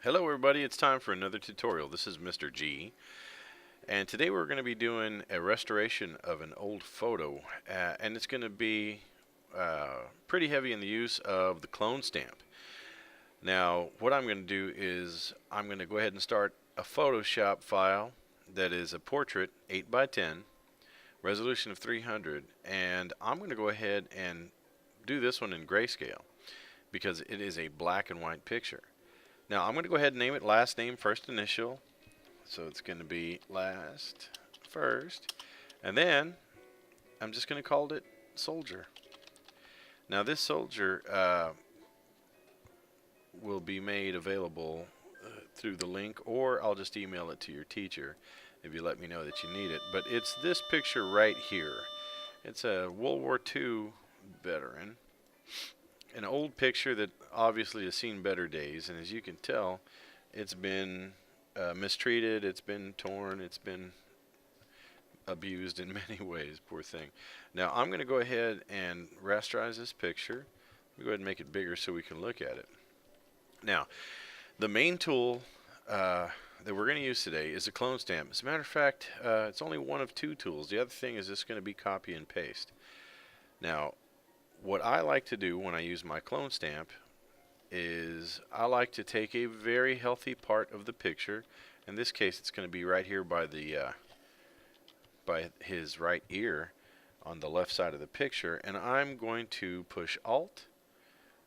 Hello everybody, it's time for another tutorial. This is Mr. G, and today we're going to be doing a restoration of an old photo, and it's going to be pretty heavy in the use of the clone stamp. Now, what I'm going to do is I'm going to go ahead and start a Photoshop file that is a portrait 8 by 10, resolution of 300, and I'm going to go ahead and do this one in grayscale because it is a black and white picture. Now I'm going to go ahead and name it last name first initial. So it's going to be last first. And then I'm just going to call it soldier. Now this soldier will be made available through the link, or I'll just email it to your teacher if you let me know that you need it. But it's this picture right here. It's a World War II veteran. An old picture that obviously has seen better days, and as you can tell, it's been mistreated, it's been torn, it's been abused in many ways, poor thing. Now I'm going to go ahead and rasterize this picture. Let me go ahead and make it bigger so we can look at it. Now, the main tool that we're going to use today is a clone stamp. As a matter of fact, it's only one of two tools. The other thing is just going to be copy and paste. Now, what I like to do when I use my clone stamp is I like to take a very healthy part of the picture. In this case, it's going to be right here by his right ear on the left side of the picture, and I'm going to push Alt,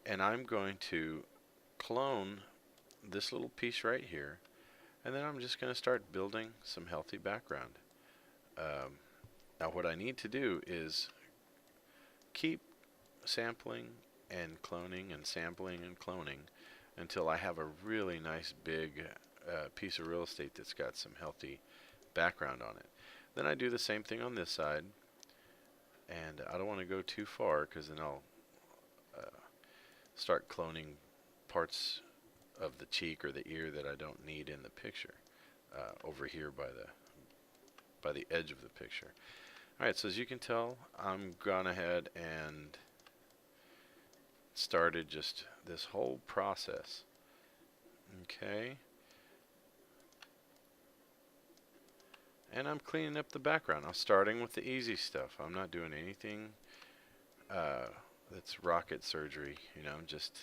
and I'm going to clone this little piece right here, and then I'm just going to start building some healthy background. Now what I need to do is keep sampling and cloning and sampling and cloning until I have a really nice big piece of real estate that's got some healthy background on it. Then I do the same thing on this side, and I don't want to go too far because then I'll start cloning parts of the cheek or the ear that I don't need in the picture over here by the edge of the picture. Alright, so as you can tell, I'm gone ahead and started just this whole process. Okay. And I'm cleaning up the background. I'm starting with the easy stuff. I'm not doing anything that's rocket surgery. I'm just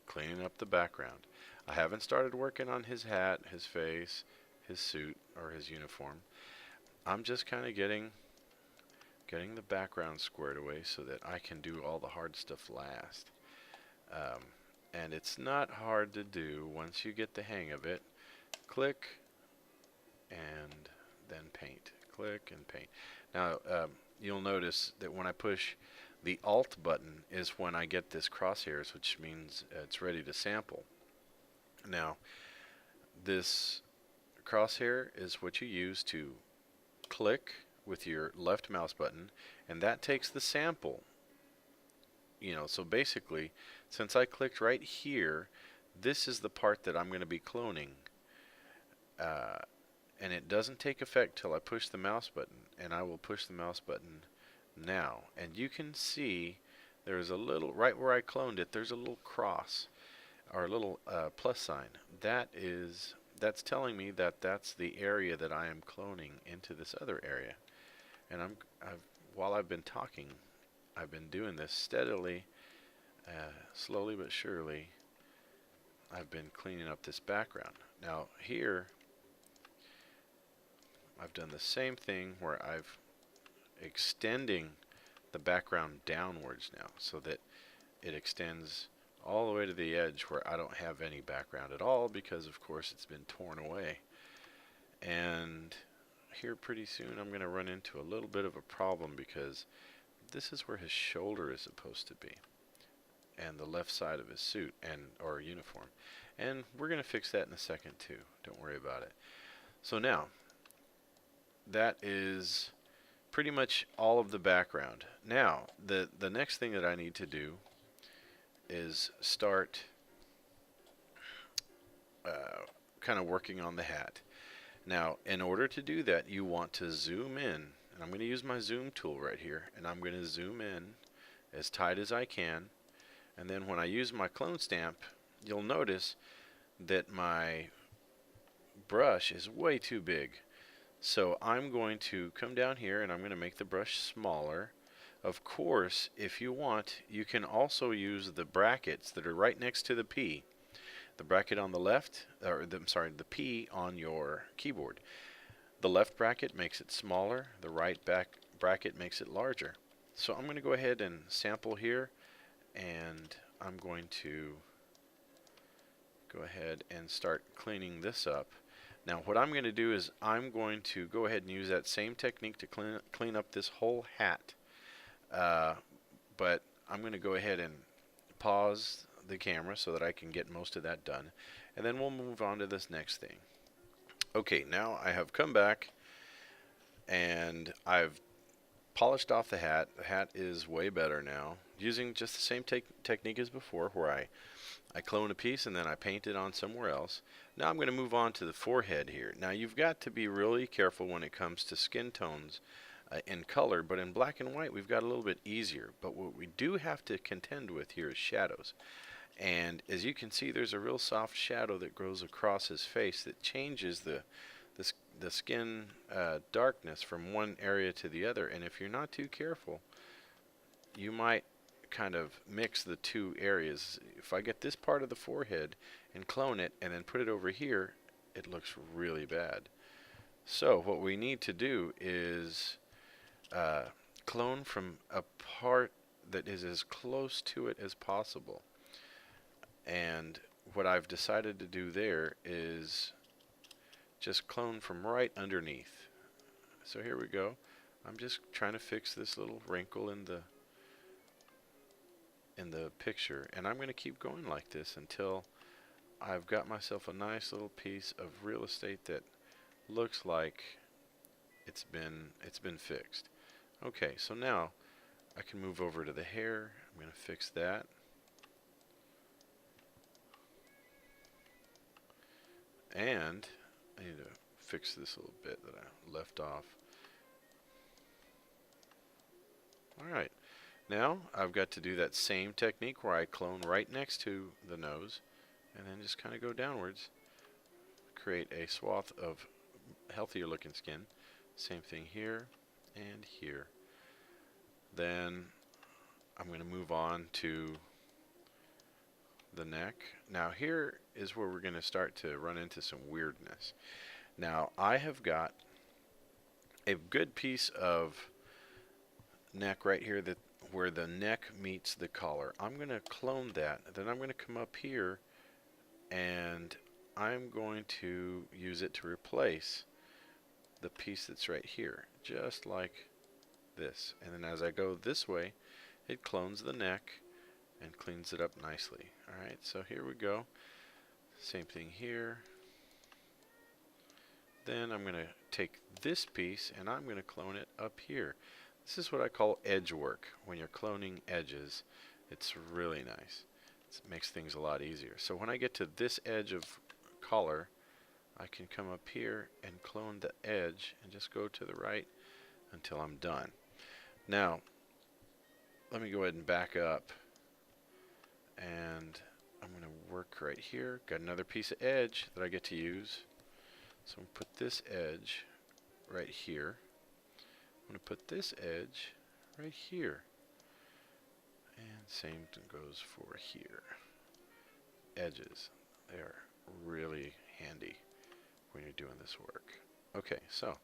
cleaning up the background. I haven't started working on his hat, his face, his suit, or his uniform. I'm just kind of getting the background squared away so that I can do all the hard stuff last. And it's not hard to do once you get the hang of it. Click and then paint. Click and paint. Now you'll notice that when I push the Alt button is when I get this crosshairs, which means it's ready to sample. Now this crosshair is what you use to click with your left mouse button, and that takes the sample. So basically, since I clicked right here, this is the part that I'm going to be cloning. And it doesn't take effect till I push the mouse button, and I will push the mouse button now. And you can see there's a little, right where I cloned it, there's a little cross, or a little plus sign. That's telling me that that's the area that I am cloning into this other area. And while I've been talking, I've been doing this steadily, slowly but surely. I've been cleaning up this background. Now here, I've done the same thing where I've extending the background downwards now so that it extends all the way to the edge where I don't have any background at all because of course it's been torn away. And here pretty soon I'm going to run into a little bit of a problem because this is where his shoulder is supposed to be, and the left side of his suit or uniform. And we're going to fix that in a second too. Don't worry about it. So now, that is pretty much all of the background. Now, the next thing that I need to do is start kind of working on the hat. Now, in order to do that, you want to zoom in. And I'm going to use my zoom tool right here, and I'm going to zoom in as tight as I can. And then when I use my clone stamp, you'll notice that my brush is way too big. So I'm going to come down here and I'm going to make the brush smaller. Of course, if you want, you can also use the brackets that are right next to the P. The bracket on the left, or I'm sorry, the P on your keyboard. The left bracket makes it smaller, the right back bracket makes it larger. So I'm going to go ahead and sample here, and I'm going to go ahead and start cleaning this up. Now what I'm going to do is I'm going to go ahead and use that same technique to clean up this whole hat. But I'm going to go ahead and pause the camera so that I can get most of that done, and then we'll move on to this next thing. Okay, now I have come back and I've polished off the hat. The hat is way better now, using just the same technique as before, where I clone a piece and then I paint it on somewhere else. Now I'm going to move on to the forehead here. Now you've got to be really careful when it comes to skin tones in color, but in black and white we've got a little bit easier. But what we do have to contend with here is shadows. And as you can see, there's a real soft shadow that grows across his face that changes the skin darkness from one area to the other. And if you're not too careful, you might kind of mix the two areas. If I get this part of the forehead and clone it and then put it over here, it looks really bad. So what we need to do is clone from a part that is as close to it as possible. And what I've decided to do there is just clone from right underneath. So here we go. I'm just trying to fix this little wrinkle in the picture, and I'm going to keep going like this until I've got myself a nice little piece of real estate that looks like it's been fixed. Okay, so now I can move over to the hair. I'm going to fix that. And I need to fix this little bit that I left off. Alright, now I've got to do that same technique where I clone right next to the nose and then just kind of go downwards, create a swath of healthier looking skin. Same thing here and here. Then I'm going to move on to the neck. Now here is where we're going to start to run into some weirdness. Now I have got a good piece of neck right here that where the neck meets the collar. I'm going to clone that. Then I'm going to come up here and I'm going to use it to replace the piece that's right here, just like this. And then as I go this way, it clones the neck and cleans it up nicely. Alright, so here we go. Same thing here. Then I'm going to take this piece and I'm going to clone it up here. This is what I call edge work. When you're cloning edges, it's really nice. It makes things a lot easier. So when I get to this edge of collar, I can come up here and clone the edge and just go to the right until I'm done. Now, let me go ahead and back up, and I'm going to work right here. Got another piece of edge that I get to use. So I'm going to put this edge right here. I'm going to put this edge right here. And same goes for here. Edges, they are really handy when you're doing this work. Okay, so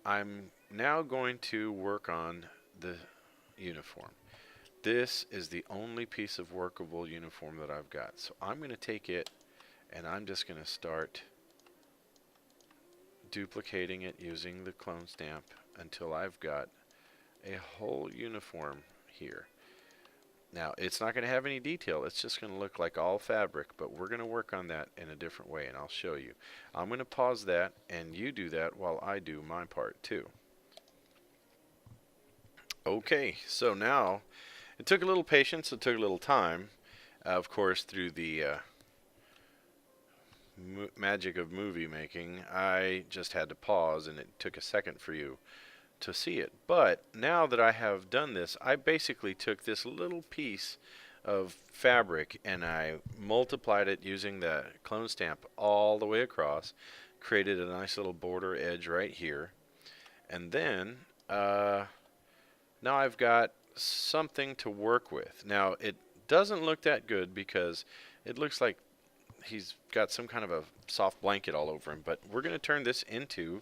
I'm now going to work on the uniform. This is the only piece of workable uniform that I've got. So I'm going to take it and I'm just going to start duplicating it using the clone stamp until I've got a whole uniform here. Now it's not going to have any detail, it's just going to look like all fabric, but we're going to work on that in a different way and I'll show you. I'm going to pause that and you do that while I do my part too. Okay, so now it took a little patience, it took a little time, of course through the magic of movie making. I just had to pause and it took a second for you to see it. But now that I have done this, I basically took this little piece of fabric, and I multiplied it using the clone stamp all the way across, created a nice little border edge right here, and then now I've got something to work with. Now it doesn't look that good because it looks like he's got some kind of a soft blanket all over him, but we're going to turn this into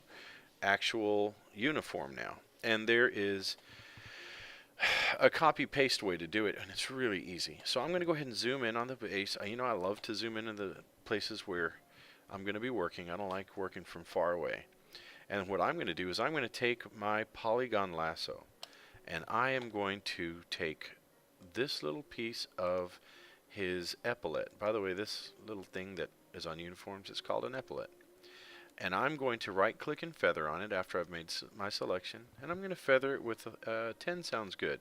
actual uniform now. And there is a copy paste way to do it, and it's really easy. So I'm going to go ahead and zoom in on the base. You know, I love to zoom in the places where I'm going to be working. I don't like working from far away. And what I'm going to do is I'm going to take my polygon lasso, and I am going to take this little piece of his epaulette. By the way, this little thing that is on uniforms is called an epaulette. And I'm going to right click and feather on it after I've made my selection, and I'm going to feather it with 10 sounds good.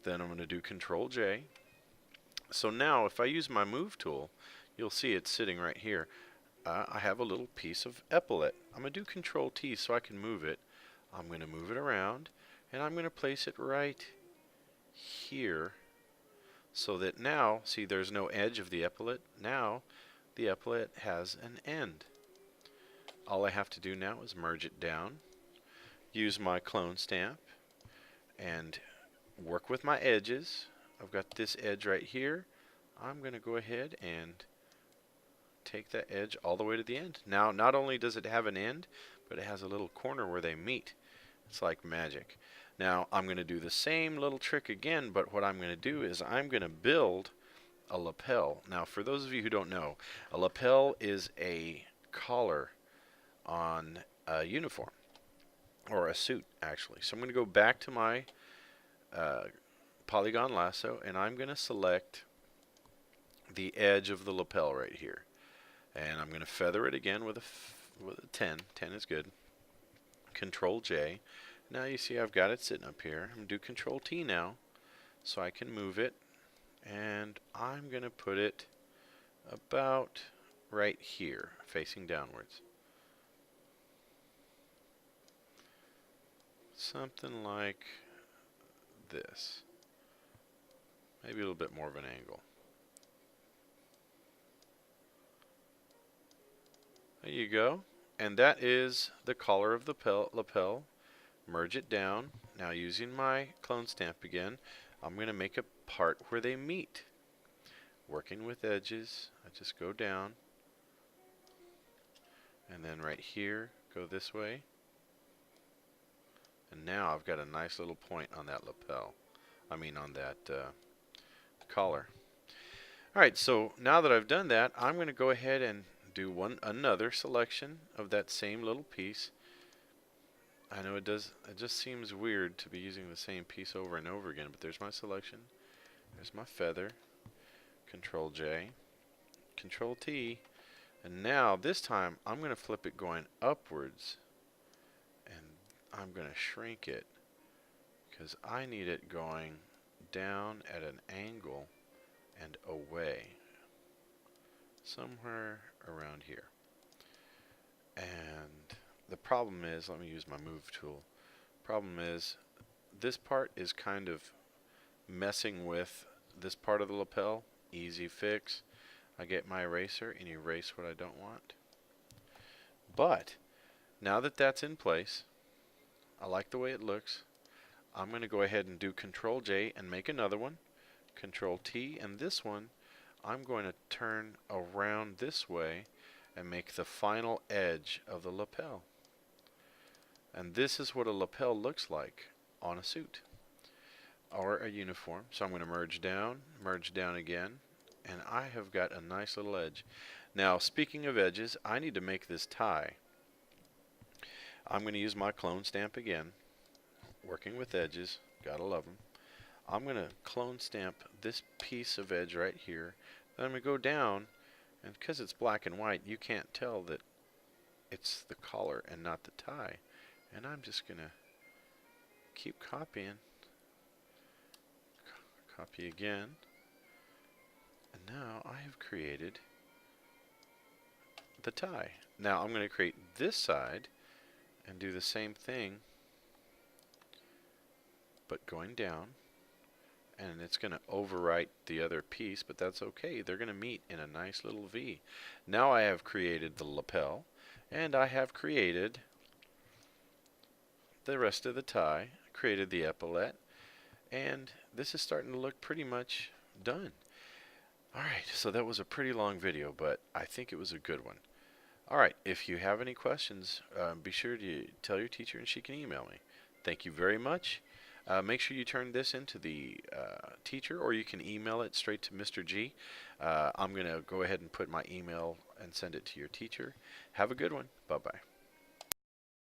Then I'm going to do Control J. So now if I use my move tool, you'll see it's sitting right here. I have a little piece of epaulette. I'm going to do Control T so I can move it. I'm going to move it around, and I'm going to place it right here so that now, see, there's no edge of the epaulette. Now the epaulette has an end. All I have to do now is merge it down, use my clone stamp, and work with my edges. I've got this edge right here. I'm going to go ahead and take that edge all the way to the end. Now, not only does it have an end, but it has a little corner where they meet. It's like magic. Now, I'm going to do the same little trick again, but what I'm going to do is I'm going to build a lapel. Now, for those of you who don't know, a lapel is a collar on a uniform, or a suit actually. So I'm going to go back to my polygon lasso, and I'm going to select the edge of the lapel right here, and I'm going to feather it again with a 10. 10 is good. Control J. Now you see I've got it sitting up here. I'm going to do Control T now so I can move it, and I'm going to put it about right here facing downwards. Something like this. Maybe a little bit more of an angle. There you go. And that is the collar of the lapel. Merge it down. Now using my clone stamp again, I'm going to make a part where they meet. Working with edges, I just go down. And then right here, go this way. And now I've got a nice little point on that lapel. I mean on that collar. Alright, so now that I've done that, I'm going to go ahead and do another selection of that same little piece. I know it just seems weird to be using the same piece over and over again, but there's my selection. There's my feather. Control J. Control T. And now this time I'm going to flip it going upwards. I'm going to shrink it because I need it going down at an angle and away. Somewhere around here. And the problem is, let me use my move tool. Problem is, this part is kind of messing with this part of the lapel. Easy fix. I get my eraser and erase what I don't want. But now that that's in place, I like the way it looks. I'm going to go ahead and do Control J and make another one. Control T, and this one I'm going to turn around this way and make the final edge of the lapel. And this is what a lapel looks like on a suit or a uniform. So I'm going to merge down again, and I have got a nice little edge. Now, speaking of edges, I need to make this tie. I'm going to use my clone stamp again, working with edges, gotta love them. I'm going to clone stamp this piece of edge right here. Then I'm going to go down, and because it's black and white, you can't tell that it's the collar and not the tie. And I'm just going to keep copying. Copy again. And now I have created the tie. Now I'm going to create this side and do the same thing, but going down and it's going to overwrite the other piece, but that's okay. They're going to meet in a nice little V. Now I have created the lapel, and I have created the rest of the tie, created the epaulette, and this is starting to look pretty much done. Alright, so that was a pretty long video, but I think it was a good one. Alright, if you have any questions, be sure to tell your teacher and she can email me. Thank you very much. Make sure you turn this into the teacher, or you can email it straight to Mr. G. I'm going to go ahead and put my email and send it to your teacher. Have a good one. Bye-bye.